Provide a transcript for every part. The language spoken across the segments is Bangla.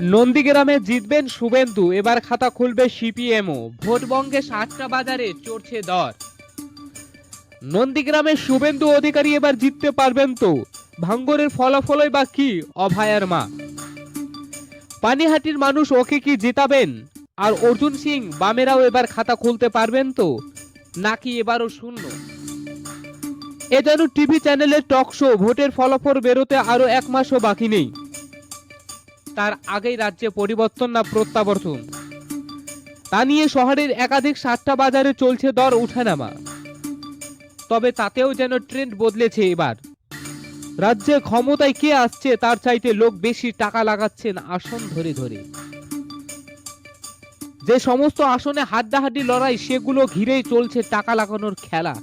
নন্দীগ্রামে জিতবেন শুভেন্দু, এবার খাতা খুলবে সিপিএমও। ভোটবঙ্গে 7টা বাজারে চড়ছে দর। নন্দীগ্রামে শুভেন্দু অধিকারী এবার জিততে পারবেন তো? ভাঙ্গরের ফলাফলই বা কি? অভয়ার মা। পানিহাটির মানুষ ওকে কি জেতাবেন? আর অর্জুন সিং বামেরাও এবার খাতা খুলতে পারবেন তো, নাকি এবারও শূন্য? এ যেন টিভি চ্যানেলের টক শো। ভোটের ফলাফল বেরোতে আরো 1 মাসও বাকি নেই। তার আগেই রাজ্যে পরিবর্তন না প্রত্যাবর্তন, তা নিয়ে শহরের একাধিক 7টা বাজারে চলছে দর উঠানামা। তবে তাতেও যেন ট্রেন্ড বদলেছে এবার। রাজ্যে ক্ষমতায় কে আসছে তার চাইতে লোক বেশি টাকা লাগাচ্ছেন আসন ধরে ধরে। যে সমস্ত আসনে হাড্ডাহাড্ডি লড়াই, সেগুলো ঘিরেই চলছে টাকা লাগানোর খেলা।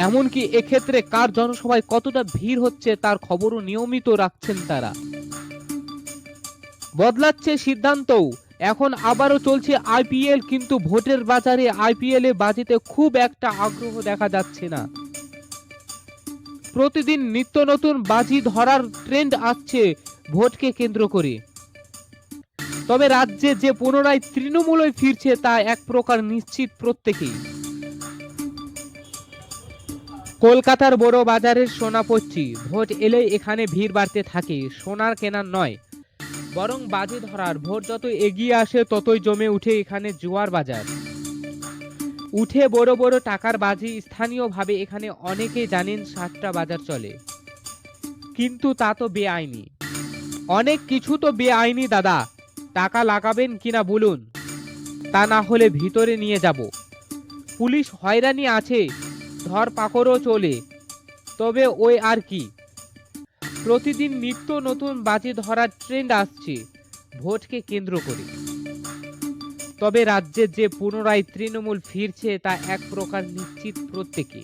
এমনকি এক্ষেত্রে কার জনসভায় কতটা ভিড় হচ্ছে তার খবরও নিয়মিত রাখছেন তারা। বদলাচ্ছে সিদ্ধান্তও। এখন আবারও চলছে আইপিএল, কিন্তু ভোটের বাজারে আইপিএল এ বাজিতে খুব একটা আগ্রহ দেখা যাচ্ছে না। প্রতিদিন নিত্য নতুন বাজি ধরার ট্রেন্ড আসছে ভোটকে কেন্দ্র করে। তবে রাজ্যে যে পুনরায় তৃণমূলে ফিরছে তা এক প্রকার নিশ্চিত প্রত্যেকেই। কলকাতার বড় বাজারের সোনাপচ্চি। ভোট এলেই এখানে ভিড় বাড়তে থাকে, সোনার কেনার নয় বরং বাজি ধরার। ভোট যত এগিয়ে আসে ততই জমে উঠে এখানে জুয়ার বাজার। উঠে বড় বড় টাকার বাজি। স্থানীয়ভাবে এখানে অনেকেই জানেন 7টা বাজার চলে, কিন্তু তা তো বেআইনি। অনেক কিছু তো বেআইনি দাদা। টাকা লাগাবেন কিনা বলুন, তা না হলে ভিতরে নিয়ে যাব। পুলিশ হয়রানি আছে, ধরপাকড়ও চলে, তবে ওই আর কি। প্রতিদিন নিত্য নতুন বাজি ধরার ট্রেন্ড আসছে ভোটকে কেন্দ্র করে। তবে রাজ্যে যে পুনরায় তৃণমূল ফিরছে তা এক প্রকার নিশ্চিত প্রত্যেকে।